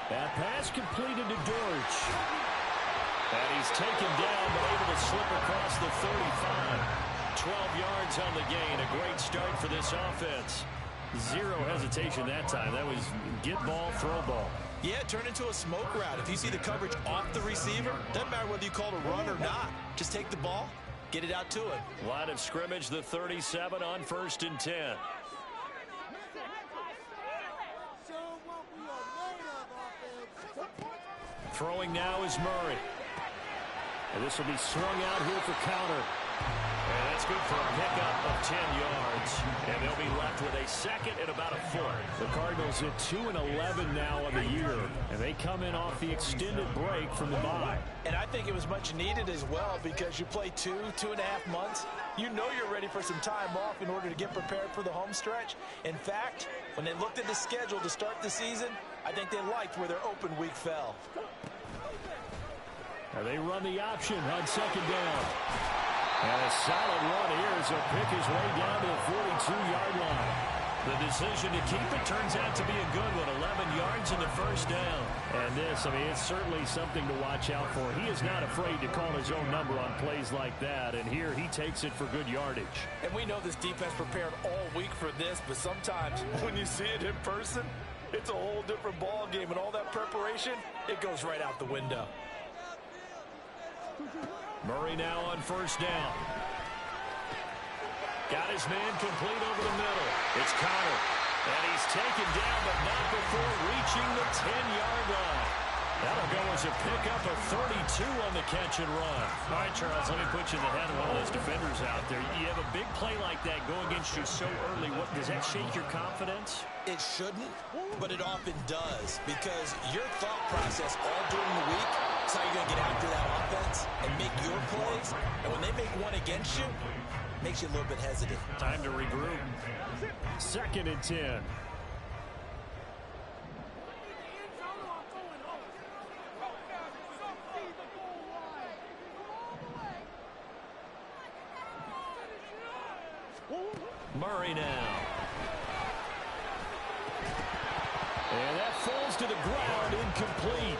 That pass completed to Dortch. And he's taken down, but able to slip across the 35. 12 yards on the gain. A great start for this offense. Zero hesitation that time. That was get ball, throw ball. Yeah, turn into a smoke route. If you see the coverage off the receiver, doesn't matter whether you call it a run or not. Just take the ball, get it out to him. Line of scrimmage, the 37 on 1st and 10. Throwing now is Murray. And this will be swung out here for counter. And that's good for a pickup of 10 yards. And they'll be left with a second and about a foot. The Cardinals at 2-11 now on the year. And they come in off the extended break from the bye. And I think it was much needed as well because you play 2.5 months. You know you're ready for some time off in order to get prepared for the home stretch. In fact, when they looked at the schedule to start the season, I think they liked where their open week fell. Now they run the option on 2nd down. And a solid run here as he'll pick his way down to the 42-yard line. The decision to keep it turns out to be a good one. 11 yards in the first down. And this, I mean, it's certainly something to watch out for. He is not afraid to call his own number on plays like that. And here he takes it for good yardage. And we know this defense prepared all week for this, but sometimes when you see it in person, it's a whole different ball game. And all that preparation, it goes right out the window. Murray now on 1st down. Got his man complete over the middle. It's Connor. And he's taken down, but not before reaching the 10-yard line. That'll go as a pickup of 32 on the catch and run. All right, Charles, let me put you in the head of one of those defenders out there. You have a big play like that go against you so early. What, does that shake your confidence? It shouldn't, but it often does because your thought process all during the week is how you're going to get after that offense and make your plays. And when they make one against you, it makes you a little bit hesitant. Time to regroup. 2nd and 10. Murray now. And that falls to the ground, incomplete.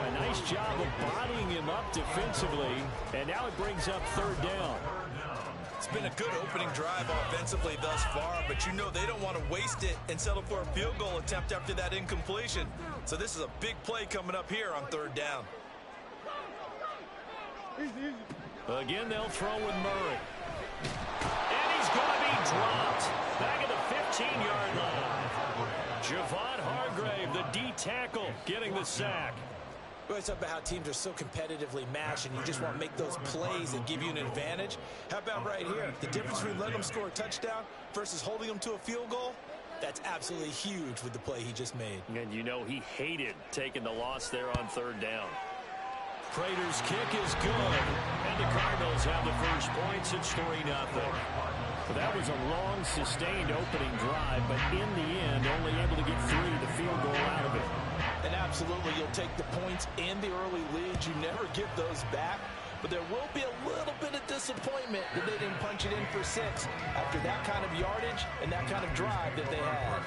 A nice job of bodying him up defensively. And now it brings up 3rd down. It's been a good opening drive offensively thus far, but you know they don't want to waste it and settle for a field goal attempt after that incompletion. So this is a big play coming up here on 3rd down. Again, they'll throw with Murray. And he's going to be dropped. Back at the 15-yard line. Javon Hargrave, the D tackle, getting the sack. We always talk about how teams are so competitively matched and you just want to make those plays that give you an advantage. How about right here? The difference between letting them score a touchdown versus holding them to a field goal, that's absolutely huge with the play he just made. And you know he hated taking the loss there on 3rd down. Prater's kick is good. And the Cardinals have the first points. It's 3-0. Well, that was a long, sustained opening drive, but in the end, only able to get 3, the field goal out of it. And absolutely, you'll take the points and the early leads. You never get those back. But there will be a little bit of disappointment that they didn't punch it in for 6 after that kind of yardage and that kind of drive that they had.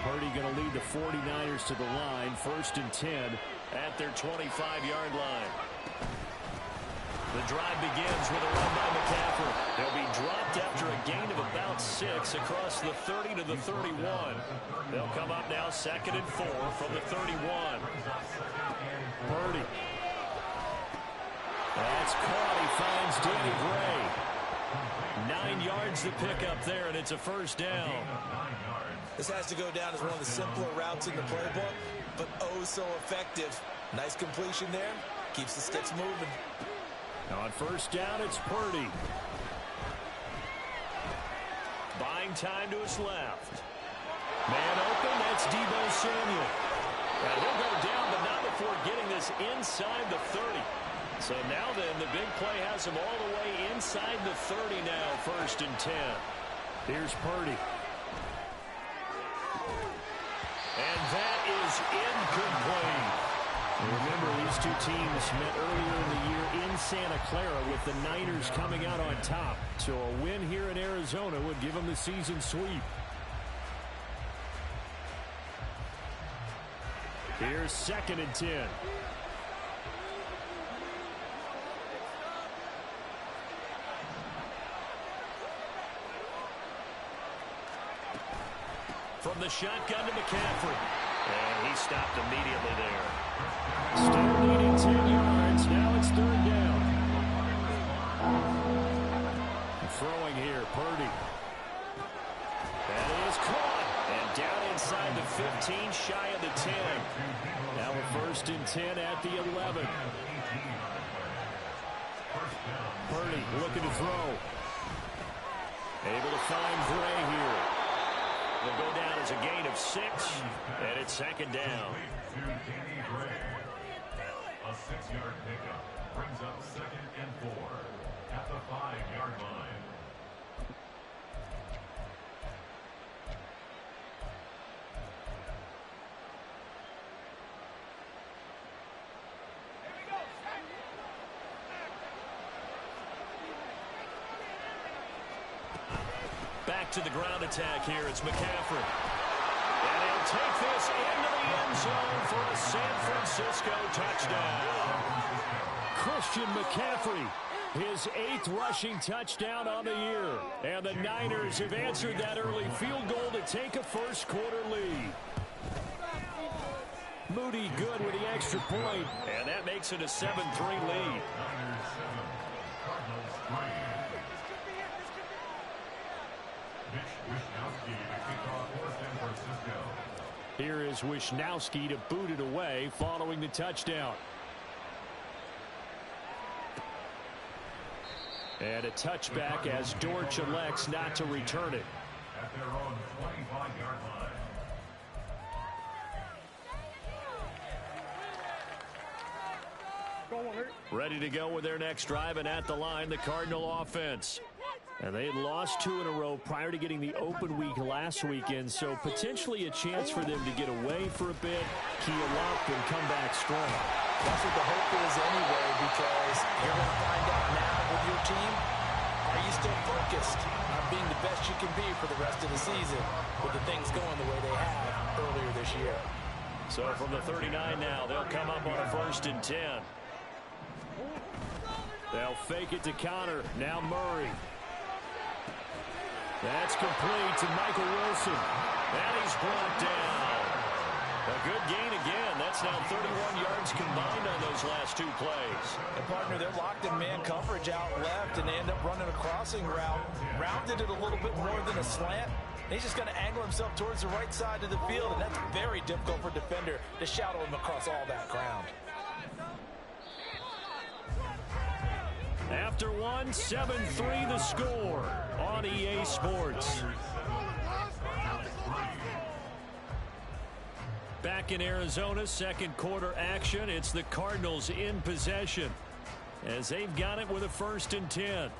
Purdy going to lead the 49ers to the line. 1st and 10 at their 25-yard line. The drive begins with a run by McCaffrey. They'll be dropped after a gain of about 6 across the 30 to the 31. They'll come up now 2nd and 4 from the 31. Purdy. That's caught. He finds Danny Gray. 9 yards to pick up there, and it's a 1st down. This has to go down as one of the simpler routes in the playbook, but oh so effective. Nice completion there. Keeps the sticks moving. Now on 1st down, it's Purdy. Buying time to his left. Man open, that's Deebo Samuel. Now he'll go down, but not before getting this inside the 30. So now then, the big play has him all the way inside the 30 now, 1st and 10. Here's Purdy. And that is incomplete. Remember, these two teams met earlier in the year in Santa Clara with the Niners coming out on top. So a win here in Arizona would give them the season sweep. Here's 2nd and 10. From the shotgun to McCaffrey. And he stopped immediately there. Still needing 10 yards. Now it's 3rd down. Throwing here, Purdy. That is caught. And down inside the 15, shy of the 10. Now a 1st and 10 at the 11. Purdy looking to throw. Able to find Gray here. Will go down as a gain of 6, and it's 2nd down. A 6-yard pickup brings up 2nd and 4 at the 5-yard line. Back to the ground attack here. It's McCaffrey. And he'll take this into the end zone for a San Francisco touchdown. Christian McCaffrey, his 8th rushing touchdown on the year. And the Niners have answered that early field goal to take a first-quarter lead. Moody good with the extra point. And that makes it a 7-3 lead. Here is Wisnowski to boot it away following the touchdown. And a touchback as Dortch elects not to return it. At their own 25-yard line. Ready to go with their next drive, and at the line, the Cardinal offense. And they had lost 2 in a row prior to getting the open week last weekend, so potentially a chance for them to get away for a bit, keel up, and come back strong. That's what the hope is anyway, because you're going to find out now with your team, are you still focused on being the best you can be for the rest of the season with the things going the way they have earlier this year? So from the 39 now, they'll come up on a 1st and 10. They'll fake it to Connor. Now Murray. That's complete to Michael Wilson. And he's brought down. A good gain again. That's now 31 yards combined on those last 2 plays. And partner, they're locked in man coverage out left, and they end up running a crossing route. Rounded it a little bit more than a slant. He's just going to angle himself towards the right side of the field, and that's very difficult for a defender to shadow him across all that ground. After 1, 7-3 the score on EA Sports. Back in Arizona, 2nd quarter action. It's the Cardinals in possession as they've got it with a 1st and 10.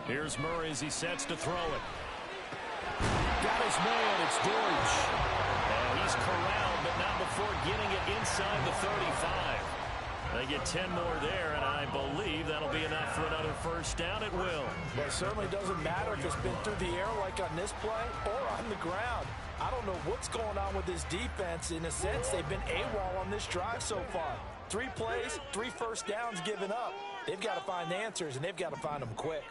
Here's Murray as he sets to throw it. Got his man, it's Dortch. And he's corralled, but not before getting it inside the 35. They get 10 more there, and I believe that'll be enough for another 1st down. It will. Well, it certainly doesn't matter if it's been through the air like on this play or on the ground. I don't know what's going on with this defense. In a sense, they've been AWOL on this drive so far. 3 plays, 3 1st downs given up. They've got to find answers, and they've got to find them quick.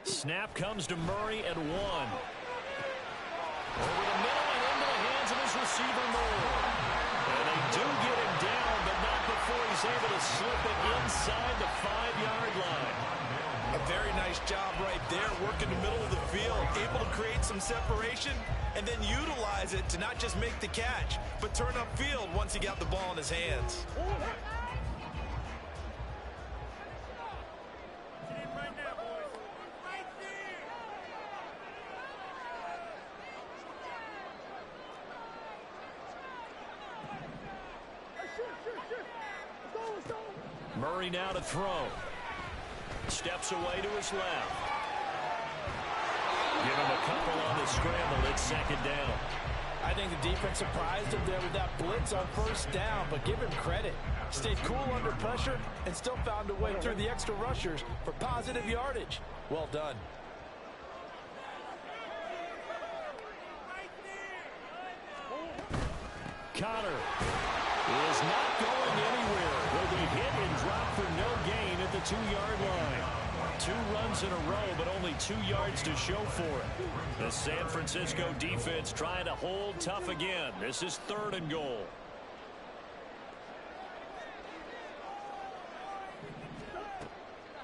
Snap comes to Murray at 1. Over the middle and into the hands of his receiver, Moore. And they do get him down, but not before he's able to slip it inside the 5-yard line. A very nice job right there, working the middle of the field, able to create some separation, and then utilize it to not just make the catch, but turn upfield once he got the ball in his hands. Murray now to throw. Steps away to his left. Give him a couple on the scramble. It's second down. I think the defense surprised him there with that blitz on first down, but give him credit. Stayed cool under pressure and still found a way through the extra rushers for positive yardage. Well done. Connor is not going anywhere. Will be hit and dropped for no gain at the 2-yard line. 2 runs in a row, but only 2 yards to show for it. The San Francisco defense trying to hold tough again. This is 3rd and goal.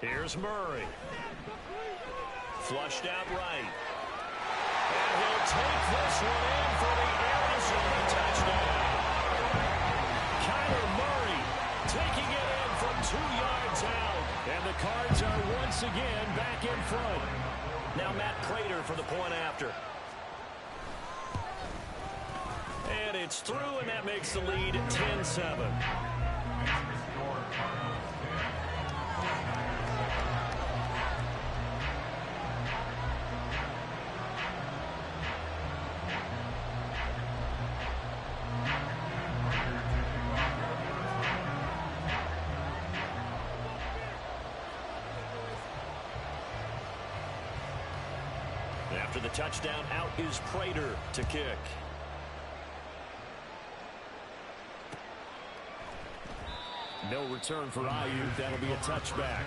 Here's Murray. Flushed out right. And he'll take this one in for the Arizona touchdown. Kyler Murray taking it in from 2 yards out. And the Cards are once again back in front. Now Matt Prater for the point after. And it's through, and that makes the lead 10-7. After the touchdown, out is Prater to kick. No return for Ayuk. That'll be a touchback.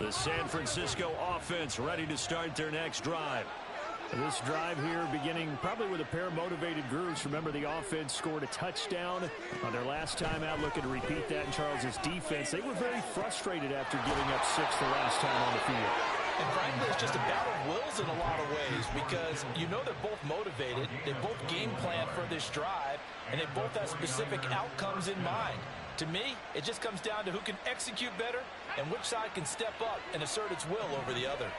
The San Francisco offense ready to start their next drive. This drive here beginning probably with a pair of motivated groups. Remember, the offense scored a touchdown on their last time out, looking to repeat that in Charles's defense. They were very frustrated after giving up 6 the last time on the field. And frankly, it's just a battle of wills in a lot of ways because you know they're both motivated. They both game plan for this drive, and they both have specific outcomes in mind. To me, it just comes down to who can execute better and which side can step up and assert its will over the other.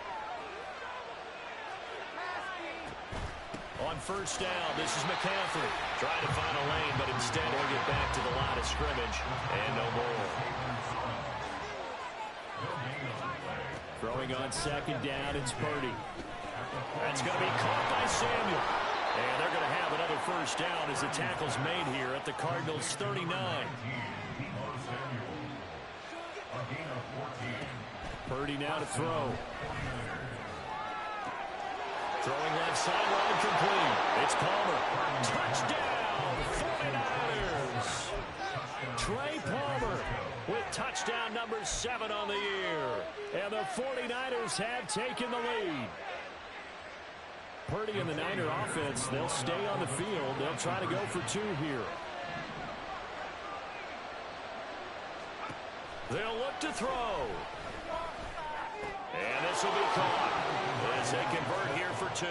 On first down, this is McCaffrey. Trying to find a lane, but instead he'll get back to the line of scrimmage. And no more. Throwing on second down, it's Purdy. That's going to be caught by Samuel. And they're going to have another first down as the tackle's made here at the Cardinals' 39. Purdy now to throw. Throwing left sideline complete. It's Palmer. Touchdown, 49ers. Trey Palmer with touchdown number 7 on the year. And the 49ers have taken the lead. Purdy and the Niner offense, they'll stay on the field. They'll try to go for 2 here. They'll look to throw. And this will be caught as they convert here for 2.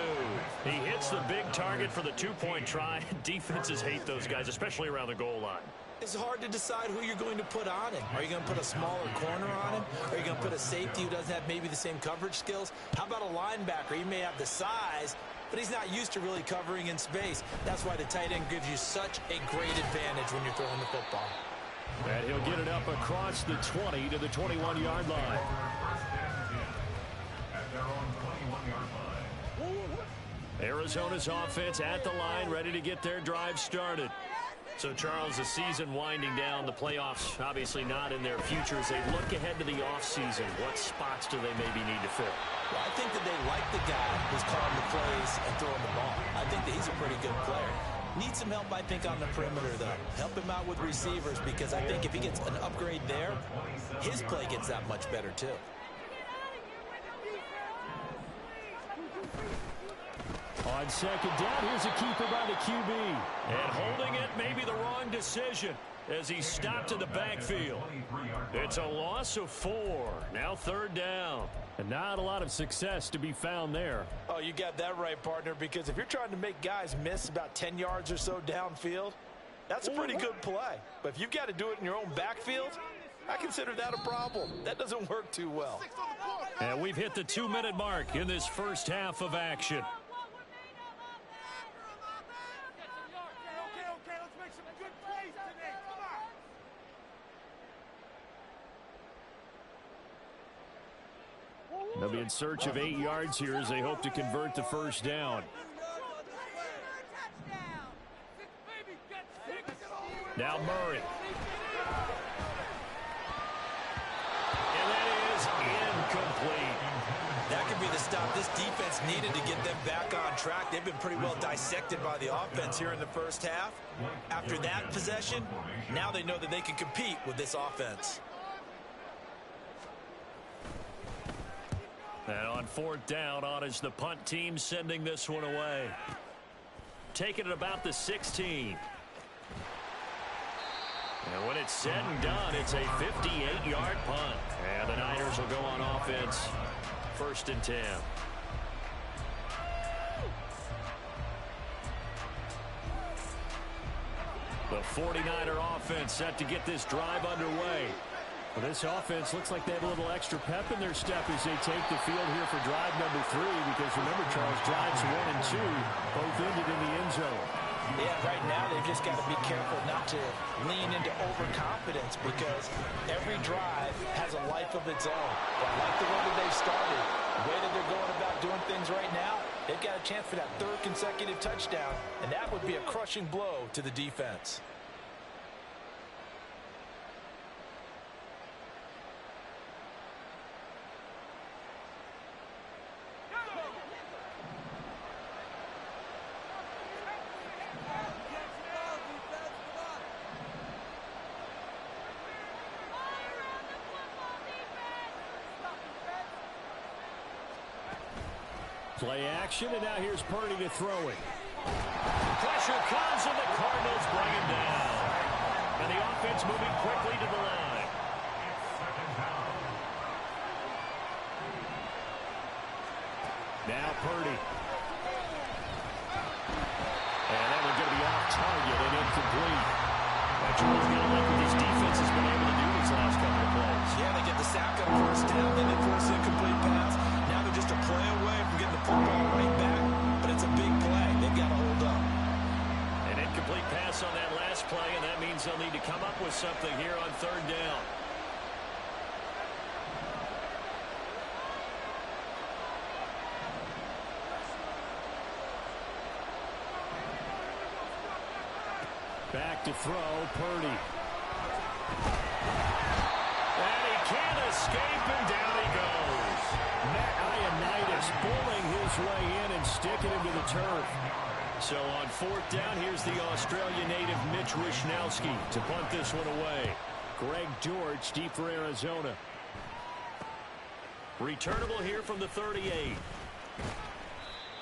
He hits the big target for the 2-point try. Defenses hate those guys, especially around the goal line. It's hard to decide who you're going to put on him. Are you going to put a smaller corner on him? Are you going to put a safety who doesn't have maybe the same coverage skills? How about a linebacker? He may have the size, but he's not used to really covering in space. That's why the tight end gives you such a great advantage when you're throwing the football. And he'll get it up across the 20 to the 21-yard line. Arizona's offense at the line, ready to get their drive started. So, Charles, the season winding down, the playoffs obviously not in their future. As they look ahead to the offseason, what spots do they maybe need to fill? Well, I think that they like the guy who's calling the plays and throwing the ball. I think that he's a pretty good player. Needs some help, I think, on the perimeter, though. Help him out with receivers because I think if he gets an upgrade there, his play gets that much better, too. On second down, here's a keeper by the QB. And holding it may be the wrong decision as he stopped in the backfield. It's a loss of 4. Now 3rd down. And not a lot of success to be found there. Oh, you got that right, partner, because if you're trying to make guys miss about 10 yards or so downfield, that's a pretty good play. But if you've got to do it in your own backfield, I consider that a problem. That doesn't work too well. And we've hit the 2-minute mark in this first half of action. They'll be in search of 8 yards here as they hope to convert the first down. Now Murray. And that is incomplete. That could be the stop this defense needed to get them back on track. They've been pretty well dissected by the offense here in the first half. After that possession, now they know that they can compete with this offense. And on fourth down, on is the punt team sending this one away. Taking it about the 16. And when it's said and done, it's a 58-yard punt. And the Niners will go on offense. First and 10. The 49er offense set to get this drive underway. Well, this offense looks like they have a little extra pep in their step as they take the field here for drive number 3. Because remember, Charles, drives 1 and 2 both ended in the end zone. Yeah, right now they've just got to be careful not to lean into overconfidence because every drive has a life of its own. But like the way that they've started, the way that they're going about doing things right now, they've got a chance for that 3rd consecutive touchdown, and that would be a crushing blow to the defense. Play action, and now here's Purdy to throw it. Pressure comes, and the Cardinals bring him down. And the offense moving quickly to the line. Now Purdy. And that one's going to be off target and incomplete. Charles, going to look what this defense has been able to do these last couple of plays. Yeah, they get the sack on first down, then they force an incomplete pass. Now they're just a play away from getting the football right back, but it's a big play. They've got to hold up. An incomplete pass on that last play, and that means they'll need to come up with something here on 3rd down. Back to throw, Purdy. And he can't escape, and down he goes. Matt Ioannidis pulling his way in and sticking him to the turf. So on 4th down, here's the Australia native Mitch Wishnowsky to punt this one away. Greg George deep for Arizona. Returnable here from the 38.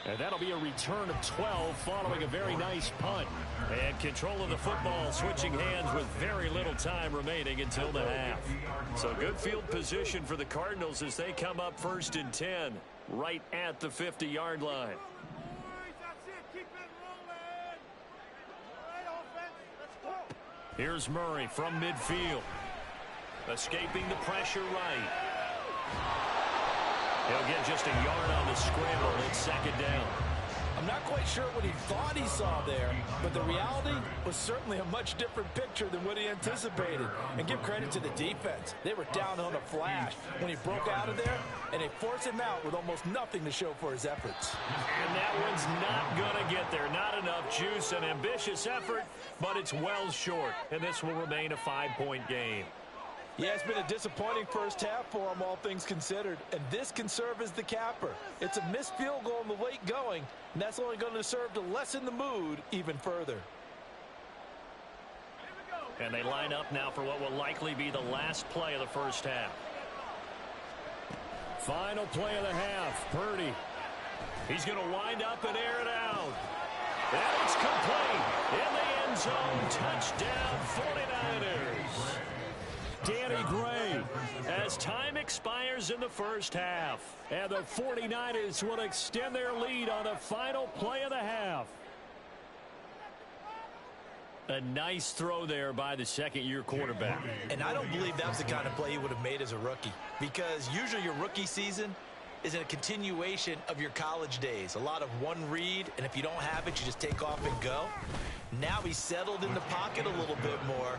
And that'll be a return of 12 following a very nice punt. And control of the football switching hands with very little time remaining until the half. So good field position for the Cardinals as they come up 1st and 10 right at the 50-yard line. Here's Murray from midfield. Escaping the pressure right. He'll get just a yard on the scramble. It's 2nd down. I'm not quite sure what he thought he saw there, but the reality was certainly a much different picture than what he anticipated. And give credit to the defense. They were down on a flash when he broke out of there, and they forced him out with almost nothing to show for his efforts. And that one's not going to get there. Not enough juice. An ambitious effort, but it's well short. And this will remain a 5-point game. Yeah, it's been a disappointing first half for him, all things considered. And this can serve as the capper. It's a missed field goal in the late going, and that's only going to serve to lessen the mood even further. And they line up now for what will likely be the last play of the first half. Final play of the half. Purdy. He's going to wind up and air it out. And it's complete. In the end zone. Touchdown 49ers. Danny Gray, as time expires in the first half. And the 49ers will extend their lead on the final play of the half. A nice throw there by the second-year quarterback. And I don't believe that was the kind of play he would have made as a rookie, because usually your rookie season is a continuation of your college days. A lot of one read, and if you don't have it, you just take off and go. Now he's settled in the pocket a little bit more,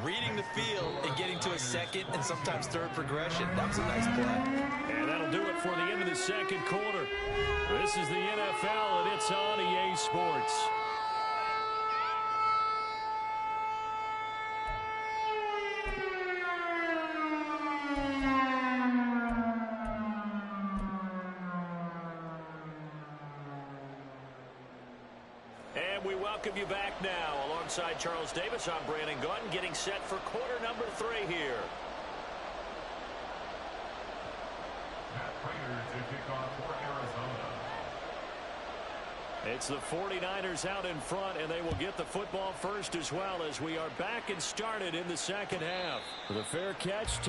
reading the field and getting to a second and sometimes third progression. That was a nice play. And that'll do it for the end of the second quarter. This is the NFL, and it's on EA Sports. And we welcome you back now. Alongside Charles Davis, I'm Brandon Gunn, getting set for quarter number 3 here. Matt Prater to kick off for Arizona. It's the 49ers out in front, and they will get the football first as well, as we are back and started in the second half. For the fair catch,